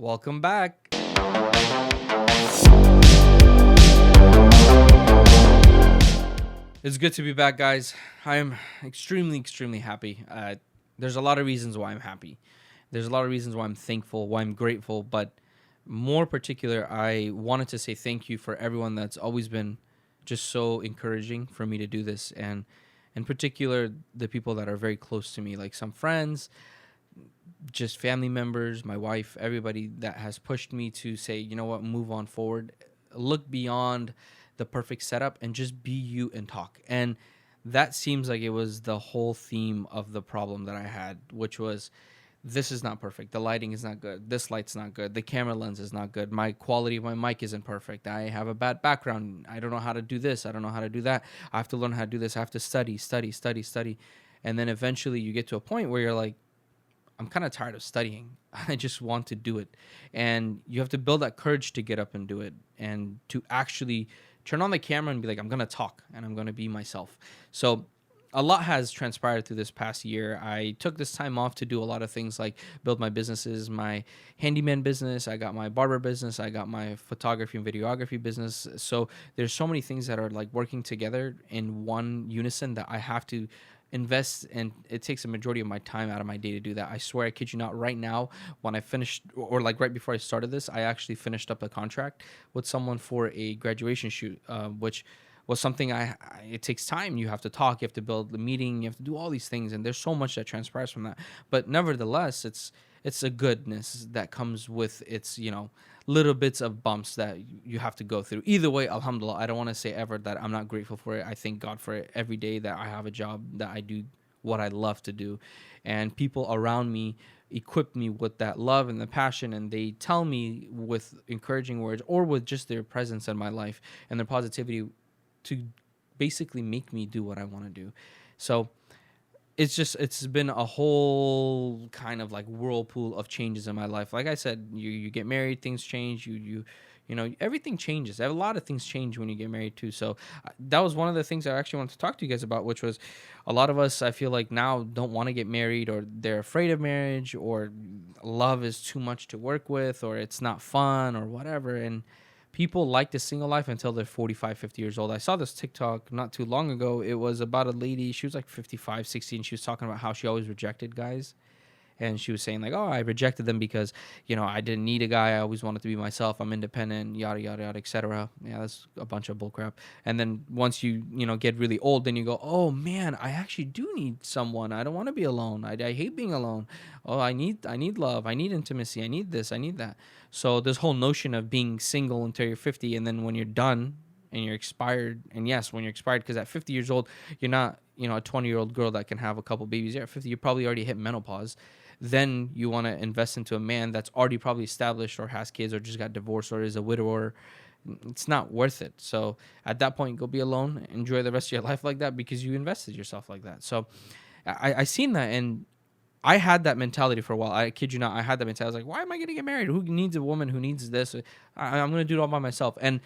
Welcome back. It's good to be back, guys. I am extremely happy. There's a lot of reasons why I'm happy. There's a lot of reasons why I'm thankful, why I'm grateful, but more particular, I wanted to say thank you for everyone that's always been just so encouraging for me to do this, and in particular, the people that are very close to me, like some friends, just family members, my wife, everybody that has pushed me to say, you know what, move on forward, look beyond the perfect setup and just be you and talk. And that seems like it was the whole theme of the problem that I had, which was this is not perfect. The lighting is not good. This light's not good. The camera lens is not good. My quality of my mic isn't perfect. I have a bad background. I don't know how to do this. I don't know how to do that. I have to learn how to do this. I have to study. And then eventually you get to a point where you're like, I'm kind of tired of studying. I just want to do it. And you have to build that courage to get up and do it and to actually turn on the camera and be like, I'm going to talk and I'm going to be myself. So a lot has transpired through this past year. I took this time off to do a lot of things like build my businesses, my handyman business. I got my barber business. I got my photography and videography business. So there's so many things that are like working together in one unison that I have to invest, and it takes a majority of my time out of my day to do that. I swear, I kid you not, right now when I finished, or like right before I started this, I actually finished up a contract with someone for a graduation shoot, which was something it takes time. You have to talk, you have to build the meeting, you have to do all these things, and there's so much that transpires from that. But nevertheless, it's a goodness that comes with its, little bits of bumps that you have to go through. Either way, alhamdulillah, I don't want to say ever that I'm not grateful for it. I thank God for it every day that I have a job, that I do what I love to do, and people around me equip me with that love and the passion, and they tell me with encouraging words or with just their presence in my life and their positivity to basically make me do what I want to do. So it's been a whole kind of like whirlpool of changes in my life. Like I said, you get married, things change. Everything changes. A lot of things change when you get married too. So that was one of the things I actually wanted to talk to you guys about, which was a lot of us, I feel like, now don't want to get married, or they're afraid of marriage, or love is too much to work with, or it's not fun, or whatever. And people like the single life until they're 45, 50 years old. I saw this TikTok not too long ago. It was about a lady. She was like 55, 60, and she was talking about how she always rejected guys. And she was saying like, oh, I rejected them because, I didn't need a guy. I always wanted to be myself. I'm independent, yada, yada, yada, etc. Yeah, that's a bunch of bullcrap. And then once you get really old, then you go, oh, man, I actually do need someone. I don't want to be alone. I hate being alone. Oh, I need love. I need intimacy. I need this. I need that. So this whole notion of being single until you're 50, and then when you're done and you're expired, and yes, when you're expired, because at 50 years old, you're not, a 20-year-old girl that can have a couple babies. Yeah, at 50, you probably already hit menopause. Then you want to invest into a man that's already probably established or has kids or just got divorced or is a widower. It's not worth it. So at that point, go be alone, enjoy the rest of your life like that, because you invested yourself like that. So I seen that, and I had that mentality for a while. I kid you not. I had that mentality. I was like, why am I going to get married? Who needs a woman who needs this? I'm going to do it all by myself. And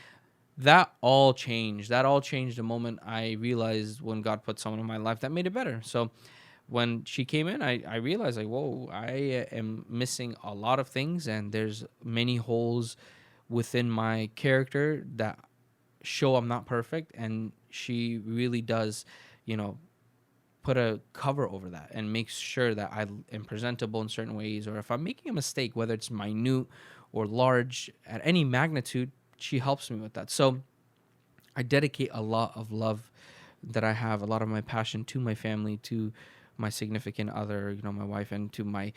that all changed. That all changed the moment I realized when God put someone in my life that made it better. So when she came in, I realized like, whoa, I am missing a lot of things, and there's many holes within my character that show I'm not perfect. And she really does, put a cover over that and makes sure that I am presentable in certain ways, or if I'm making a mistake, whether it's minute or large, at any magnitude, she helps me with that. So I dedicate a lot of love that I have, a lot of my passion, to my family, to my significant other, my wife, and to my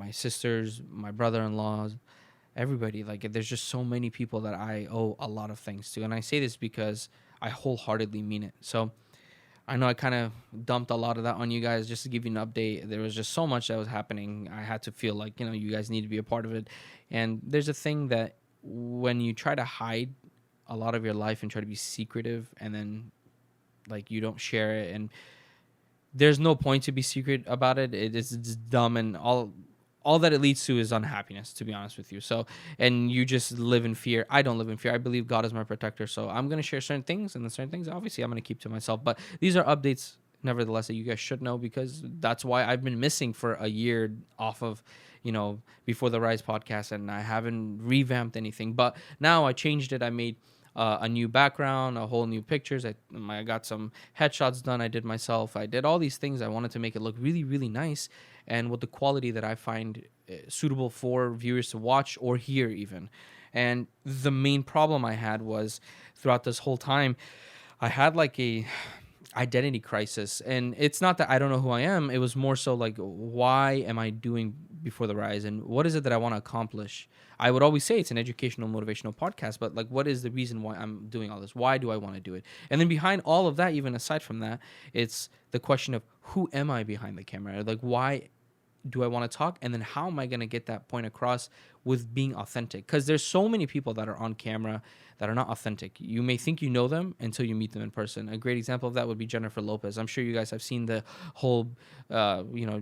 sisters, my brother-in-laws, everybody. Like, there's just so many people that I owe a lot of things to. And I say this because I wholeheartedly mean it. So I know I kind of dumped a lot of that on you guys just to give you an update. There was just so much that was happening. I had to feel like, you guys need to be a part of it. And there's a thing that when you try to hide a lot of your life and try to be secretive, and then like you don't share it, and there's no point to be secret about it. It's dumb, and all that it leads to is unhappiness, to be honest with you. So, and you just live in fear. I don't live in fear. I believe God is my protector. So I'm going to share certain things, and then certain things, obviously, I'm going to keep to myself. But these are updates, nevertheless, that you guys should know, because that's why I've been missing for a year off of Before the Rise podcast, and I haven't revamped anything. But now I changed it. I made a new background, a whole new pictures. I got some headshots done. I did myself. I did all these things. I wanted to make it look really, really nice, and with the quality that I find suitable for viewers to watch or hear even. And the main problem I had was throughout this whole time, I had like a identity crisis, and it's not that I don't know who I am. It was more so like, why am I doing Before the Rise, and what is it that I want to accomplish? I would always say it's an educational motivational podcast, but like, what is the reason why I'm doing all this? Why do I want to do it? And then behind all of that, even aside from that, it's the question of, who am I behind the camera? Like, why do I want to talk? And then how am I going to get that point across with being authentic? Because there's so many people that are on camera that are not authentic. You may think you know them until you meet them in person. A great example of that would be Jennifer Lopez. I'm sure you guys have seen the whole,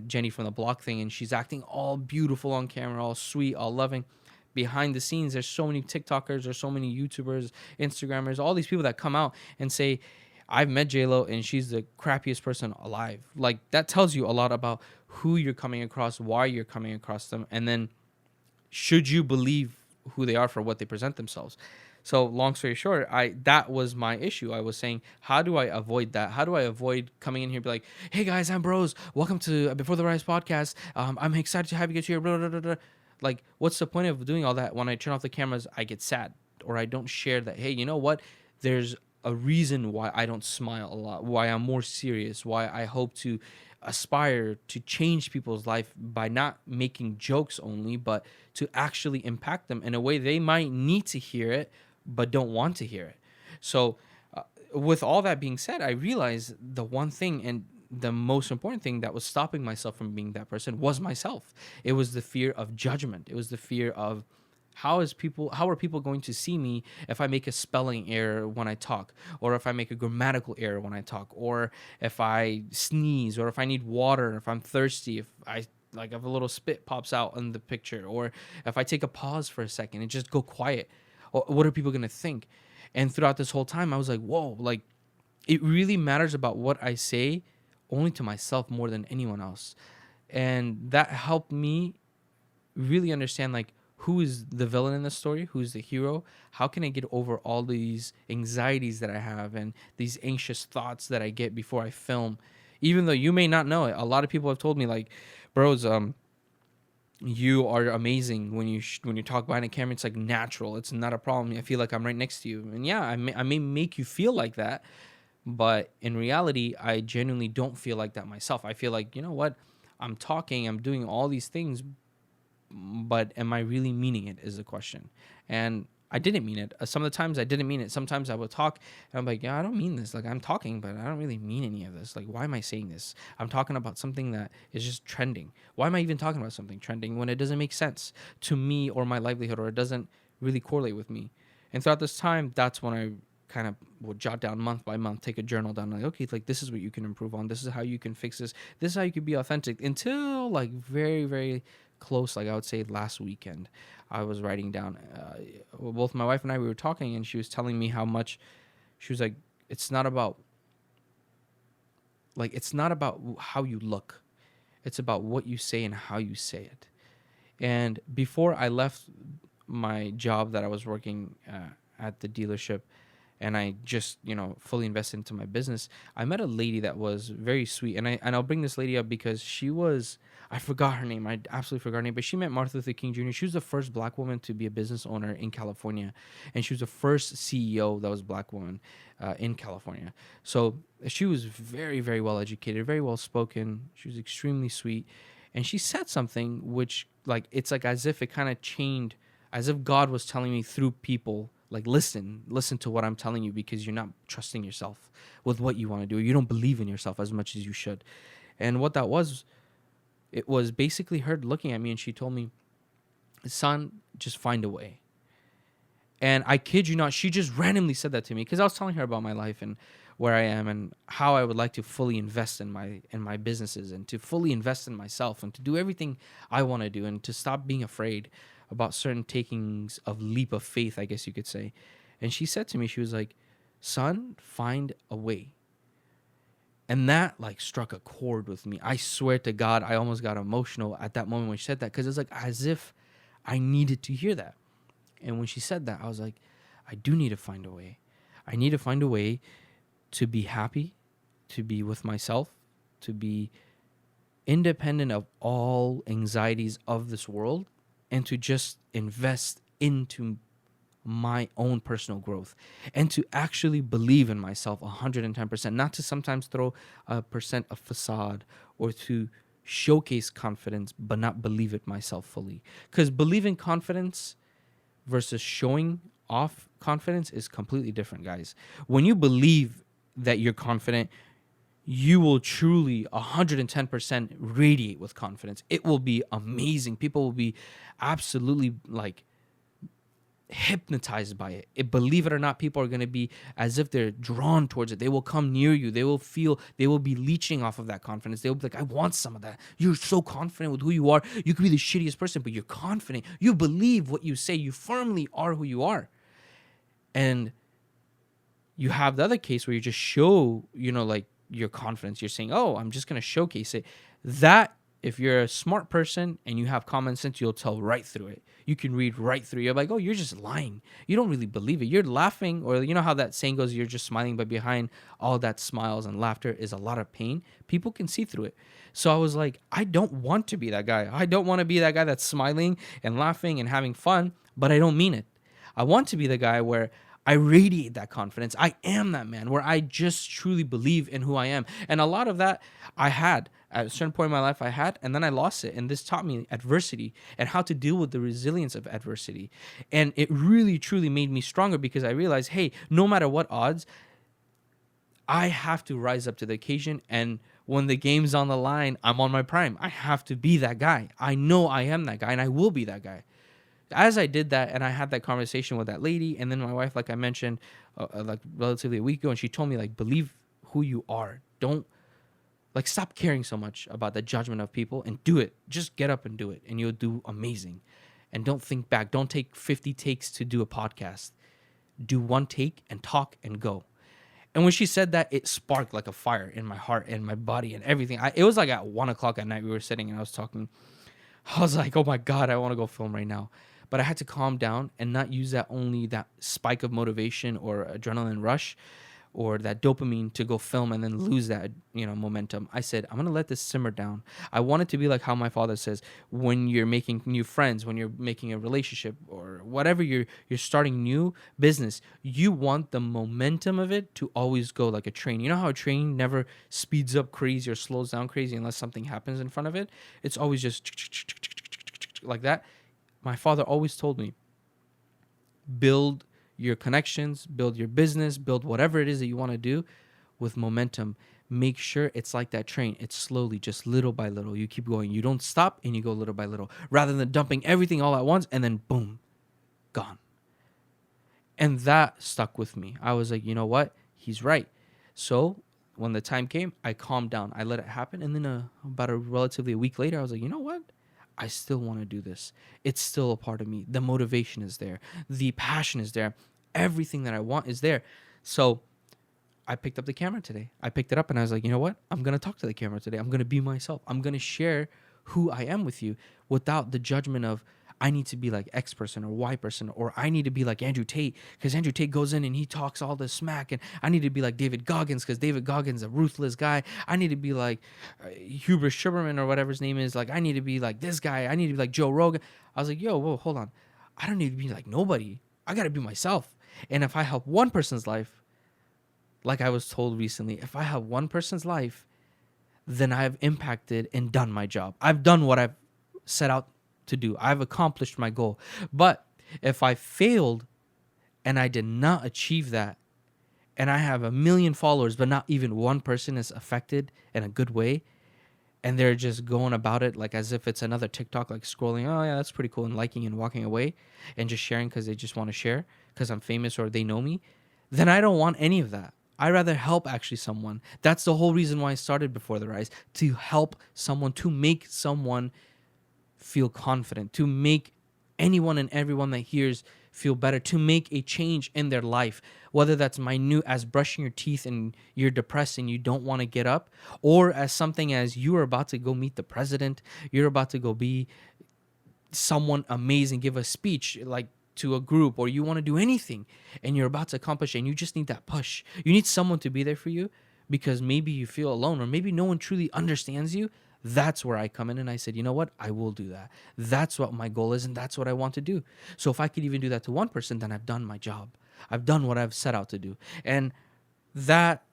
Jenny from the Block thing, and she's acting all beautiful on camera, all sweet, all loving. Behind the scenes, there's so many TikTokers, there's so many YouTubers, Instagrammers, all these people that come out and say, I've met J-Lo and she's the crappiest person alive. Like, that tells you a lot about who you're coming across, why you're coming across them, and then should you believe who they are for what they present themselves. So long story short, that was my issue. I was saying, how do I avoid that? How do I avoid coming in here and be like, hey guys, I'm Bros. Welcome to Before the Rise podcast. I'm excited to have you guys here. Blah, blah, blah, blah. Like, what's the point of doing all that? When I turn off the cameras, I get sad, or I don't share that, hey, you know what? There's a reason why I don't smile a lot, why I'm more serious, why I hope to aspire to change people's life by not making jokes only, but to actually impact them in a way they might need to hear it, but don't want to hear it. So with all that being said, I realized the one thing, and the most important thing that was stopping myself from being that person, was myself. It was the fear of judgment. It was the fear of, how are people going to see me if I make a spelling error when I talk, or if I make a grammatical error when I talk, or if I sneeze, or if I need water, if I'm thirsty, if a little spit pops out in the picture, or if I take a pause for a second and just go quiet, or what are people going to think? And throughout this whole time, I was like, whoa, like, it really matters about what I say only to myself more than anyone else. And that helped me really understand, like, who is the villain in the story? Who's the hero? How can I get over all these anxieties that I have and these anxious thoughts that I get before I film? Even though you may not know it, a lot of people have told me, like, Bros, you are amazing when you talk behind a camera. It's like natural. It's not a problem. I feel like I'm right next to you. And yeah, I may make you feel like that, but in reality, I genuinely don't feel like that myself. I feel like, you know what? I'm talking, I'm doing all these things, but am I really meaning it is the question. And I didn't mean it. Some of the times I didn't mean it. Sometimes I would talk and I'm like, yeah, I don't mean this. Like, I'm talking, but I don't really mean any of this. Like, why am I saying this? I'm talking about something that is just trending. Why am I even talking about something trending when it doesn't make sense to me or my livelihood, or it doesn't really correlate with me? And throughout this time, that's when I kind of would jot down month by month, take a journal down, like, okay, like, this is what you can improve on. This is how you can fix this. This is how you can be authentic, until like very, very close, like I would say last weekend, I was writing down, both my wife and I, we were talking, and she was telling me how much, she was like, it's not about how you look. It's about what you say and how you say it. And before I left my job that I was working at the dealership, and I just, fully invested into my business, I met a lady that was very sweet. And I'll bring this lady up because she was, I forgot her name. I absolutely forgot her name. But she met Martin Luther King Jr. She was the first black woman to be a business owner in California. And she was the first CEO that was a black woman in California. So she was very, very well educated, very well spoken. She was extremely sweet. And she said something which, like, it's like as if it kind of changed, as if God was telling me through people, like, listen to what I'm telling you, because you're not trusting yourself with what you want to do. You don't believe in yourself as much as you should. And what that was, it was basically her looking at me, and she told me, son, just find a way. And I kid you not, she just randomly said that to me, because I was telling her about my life and where I am and how I would like to fully invest in my businesses, and to fully invest in myself, and to do everything I want to do, and to stop being afraid about certain takings of leap of faith, I guess you could say. And she said to me, she was like, son, find a way. And that like struck a chord with me. I swear to God, I almost got emotional at that moment when she said that, because it's like as if I needed to hear that. And when she said that, I was like, I do need to find a way. I need to find a way to be happy, to be with myself, to be independent of all anxieties of this world, and to just invest into my own personal growth and to actually believe in myself 110%, not to sometimes throw a percent of facade or to showcase confidence but not believe it myself fully, because believing confidence versus showing off confidence is completely different, guys. When you believe that you're confident, you will truly 110% radiate with confidence. It will be amazing. People will be absolutely like hypnotized by it. Believe it or not, people are going to be as if they're drawn towards it. They will come near you. They will feel, they will be leeching off of that confidence. They will be like, I want some of that. You're so confident with who you are. You could be the shittiest person, but you're confident. You believe what you say. You firmly are who you are. And you have the other case where you just show, like your confidence. You're saying, oh, I'm just going to showcase it. That, if you're a smart person and you have common sense, you'll tell right through it. You can read right through. You're like, oh, you're just lying. You don't really believe it. You're laughing, or you know how that saying goes, you're just smiling, but behind all that smiles and laughter is a lot of pain. People can see through it. So I was like, I don't want to be that guy. I don't want to be that guy that's smiling and laughing and having fun, but I don't mean it. I want to be the guy where I radiate that confidence. I am that man where I just truly believe in who I am. And a lot of that I had at a certain point in my life, and then I lost it. And this taught me adversity and how to deal with the resilience of adversity. And it really, truly made me stronger, because I realized, hey, no matter what odds, I have to rise up to the occasion. And when the game's on the line, I'm on my prime. I have to be that guy. I know I am that guy, and I will be that guy. As I did that, and I had that conversation with that lady, and then my wife, like I mentioned, like relatively a week ago, and she told me, like, believe who you are. Don't, like, stop caring so much about the judgment of people and do it. Just get up and do it, and you'll do amazing. And don't think back. Don't take 50 takes to do a podcast. Do one take and talk and go. And when she said that, it sparked like a fire in my heart and my body and everything. It was like at 1 o'clock at night we were sitting and I was talking. I was like, oh my God, I want to go film right now. But I had to calm down and not use that spike of motivation or adrenaline rush or that dopamine to go film and then lose that, momentum. I said, I'm going to let this simmer down. I want it to be like how my father says, when you're making new friends, when you're making a relationship or whatever, you're starting new business, you want the momentum of it to always go like a train. You know how a train never speeds up crazy or slows down crazy unless something happens in front of it? It's always just like that. My father always told me, build your connections, build your business, build whatever it is that you want to do with momentum. Make sure it's like that train. It's slowly, just little by little. You keep going. You don't stop and you go little by little, rather than dumping everything all at once and then boom, gone. And that stuck with me. I was like, you know what? He's right. So when the time came, I calmed down. I let it happen. And then about a relatively a week later, I was like, you know what? I still want to do this. It's still a part of me. The motivation is there. The passion is there. Everything that I want is there. So I picked up the camera today. I picked it up and I was like, you know what? I'm going to talk to the camera today. I'm going to be myself. I'm going to share who I am with you without the judgment of, I need to be like X person or Y person, or I need to be like Andrew Tate because Andrew Tate goes in and he talks all this smack, and I need to be like David Goggins because David Goggins is a ruthless guy. I need to be like Hubert Schuberman or whatever his name is. Like, I need to be like this guy. I need to be like Joe Rogan. I was like, yo, whoa, hold on. I don't need to be like nobody. I got to be myself. And if I help one person's life, like I was told recently, if I help one person's life, then I've impacted and done my job. I've done what I've set out to do. I've accomplished my goal. But if I failed and I did not achieve that, and I have 1 million followers, but not even one person is affected in a good way, and they're just going about it like as if it's another TikTok, like scrolling, oh yeah, that's pretty cool, and liking and walking away and just sharing because they just want to share because I'm famous or they know me, then I don't want any of that. I'd rather help actually someone. That's the whole reason why I started Before the Rise, to help someone, to make someone feel confident, to make anyone and everyone that hears feel better, to make a change in their life, whether that's minute as brushing your teeth and you're depressed and you don't want to get up, or as something as you are about to go meet the president, you're about to go be someone amazing, give a speech like to a group, or you want to do anything and you're about to accomplish and you just need that push. You need someone to be there for you because maybe you feel alone or maybe no one truly understands you. That's where I come in and I said, you know what? I will do that. That's what my goal is and that's what I want to do. So if I could even do that to one person, then I've done my job. I've done what I've set out to do. And that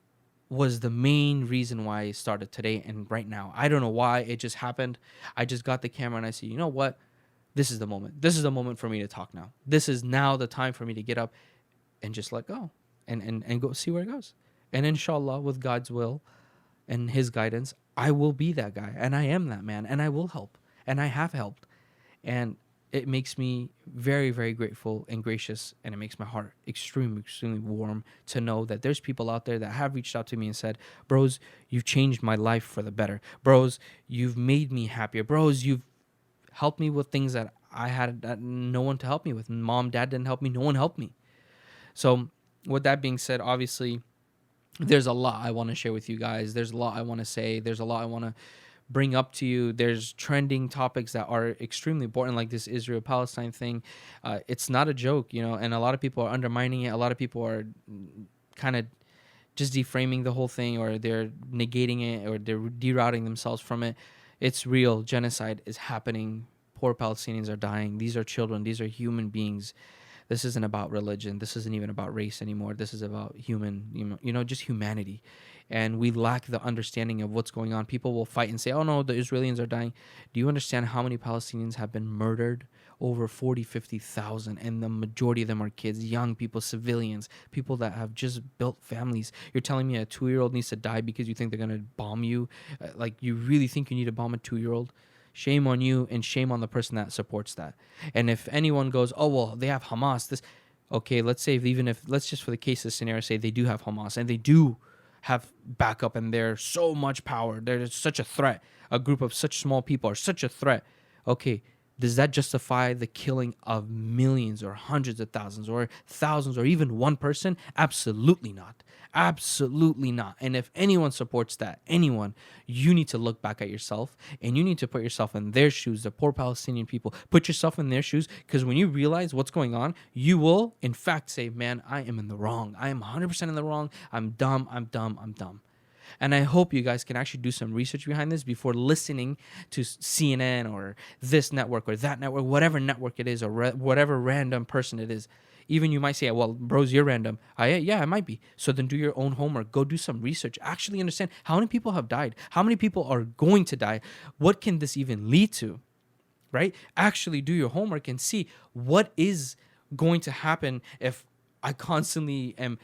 was the main reason why I started today and right now. I don't know why it just happened. I just got the camera and I said, you know what? This is the moment. This is the moment for me to talk now. This is now the time for me to get up and just let go and go see where it goes. And inshallah, with God's will and his guidance, I will be that guy. And I am that man. And I will help. And I have helped. And it makes me very, very grateful and gracious. And it makes my heart extremely, extremely warm to know that there's people out there that have reached out to me and said, bros, you've changed my life for the better. Bros, you've made me happier. Bros, you've helped me with things that I had no one to help me with. Mom, dad didn't help me. No one helped me. So with that being said, obviously, there's a lot I want to share with you guys. There's a lot I want to say. There's a lot I want to bring up to you. There's trending topics that are extremely important, like this Israel-Palestine thing. It's not a joke, and a lot of people are undermining it. A lot of people are kind of just deframing the whole thing, or they're negating it, or they're derouting themselves from it. It's real. Genocide is happening. Poor Palestinians are dying. These are children. These are human beings. This isn't about religion. This isn't even about race anymore. This is about just humanity. And we lack the understanding of what's going on. People will fight and say, oh no, the Israelis are dying. Do you understand how many Palestinians have been murdered? Over 40, 50,000. And the majority of them are kids, young people, civilians, people that have just built families. You're telling me a 2-year-old needs to die because you think they're going to bomb you? Like, you really think you need to bomb a 2-year-old? Shame on you and shame on the person that supports that. And if anyone goes, oh, well, they have Hamas. Okay, let's say let's just for the case of scenario, say they do have Hamas and they do have backup and they're so much power. They're such a threat. A group of such small people are such a threat. Okay, does that justify the killing of millions or hundreds of thousands or thousands or even one person? Absolutely not. Absolutely not. And if anyone supports that, you need to look back at yourself and you need to put yourself in their shoes, the poor Palestinian people. Put yourself in their shoes, because when you realize what's going on, you will, in fact, say, man, I am in the wrong. I am 100% in the wrong. I'm dumb. I'm dumb. I'm dumb. And I hope you guys can actually do some research behind this before listening to CNN or this network or that network, whatever network it is, or whatever random person it is. Even you might say, well, bros, you're random. Yeah, I might be. So then do your own homework. Go do some research. Actually understand how many people have died. How many people are going to die? What can this even lead to? Right? Actually do your homework and see what is going to happen if I constantly am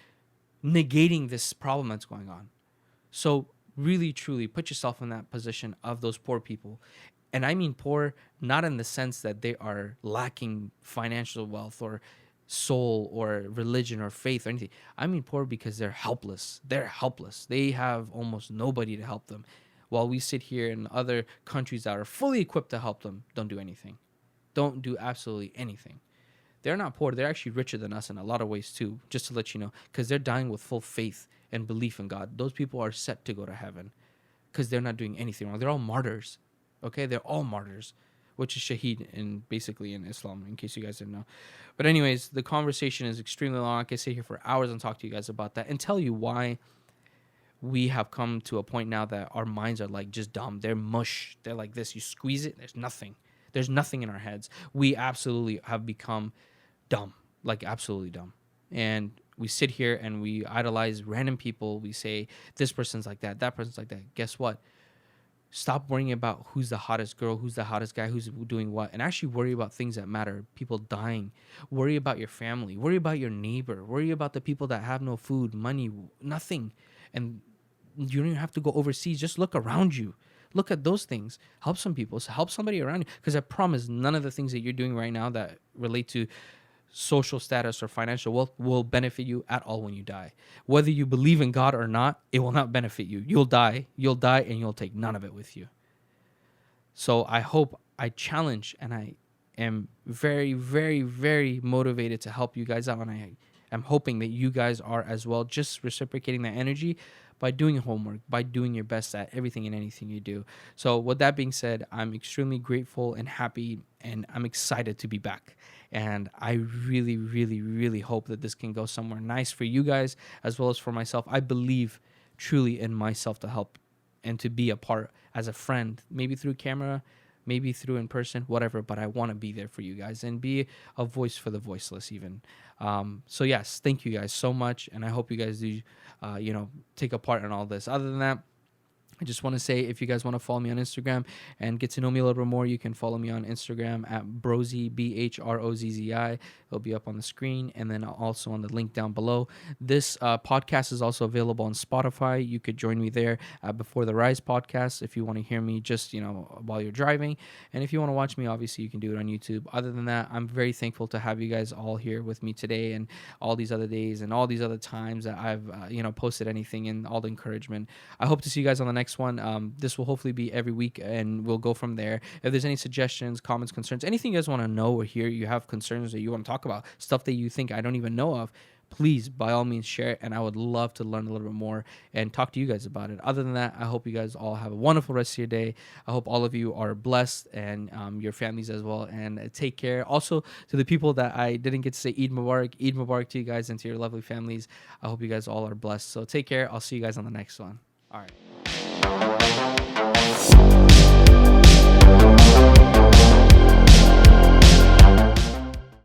negating this problem that's going on. So really, truly put yourself in that position of those poor people. And I mean poor, not in the sense that they are lacking financial wealth or soul or religion or faith or anything. I mean poor because they're helpless. They're helpless. They have almost nobody to help them. While we sit here in other countries that are fully equipped to help them, don't do anything. Don't do absolutely anything. They're not poor. They're actually richer than us in a lot of ways too, just to let you know, because they're dying with full faith and belief in God. Those people are set to go to heaven because they're not doing anything wrong. They're all martyrs. Okay? They're all martyrs, which is shaheed basically in Islam, in case you guys didn't know. But anyways, the conversation is extremely long. I could sit here for hours and talk to you guys about that and tell you why we have come to a point now that our minds are like just dumb. They're mush. They're like this. You squeeze it, there's nothing. There's nothing in our heads. We absolutely have become dumb, like absolutely dumb. And we sit here and we idolize random people. We say, this person's like that person's like that. Guess what? Stop worrying about who's the hottest girl, who's the hottest guy, who's doing what, and actually worry about things that matter. People dying. Worry about your family. Worry about your neighbor. Worry about the people that have no food, money, nothing. And you don't even have to go overseas. Just look around you. Look at those things. Help some people. Help somebody around you. Because I promise none of the things that you're doing right now that relate to social status or financial wealth will benefit you at all when you die. Whether you believe in God or not, it will not benefit you. You'll die and you'll take none of it with you. So I hope, I challenge and I am very, very, very motivated to help you guys out, and I am hoping that you guys are as well, just reciprocating that energy by doing homework, by doing your best at everything and anything you do. So, with that being said, I'm extremely grateful and happy, and I'm excited to be back. And I really, really, really hope that this can go somewhere nice for you guys as well as for myself. I believe truly in myself to help and to be a part as a friend, maybe through camera, maybe through in person, whatever. But I want to be there for you guys and be a voice for the voiceless, even. So yes, thank you guys so much, and I hope you guys do, take a part in all this. Other than that, I just want to say, if you guys want to follow me on Instagram and get to know me a little bit more, you can follow me on Instagram at Brozzi, BHROZZI. It'll be up on the screen, and then also on the link down below. This podcast is also available on Spotify. You could join me there at Before the Rise podcast if you want to hear me just, while you're driving. And if you want to watch me, obviously you can do it on YouTube. Other than that, I'm very thankful to have you guys all here with me today, and all these other days and all these other times that I've, posted anything, and all the encouragement. I hope to see you guys on the next one. This will hopefully be every week, and we'll go from there. If there's any suggestions, comments, concerns, anything you guys want to know or hear, you have concerns that you want to talk about, stuff that you think I don't even know of, please, by all means, share it, and I would love to learn a little bit more and talk to you guys about it. Other than that, I hope you guys all have a wonderful rest of your day. I hope all of you are blessed, and your families as well, and take care. Also, to the people that I didn't get to say Eid Mubarak to you guys and to your lovely families. I hope you guys all are blessed. So take care. I'll see you guys on the next one. All right.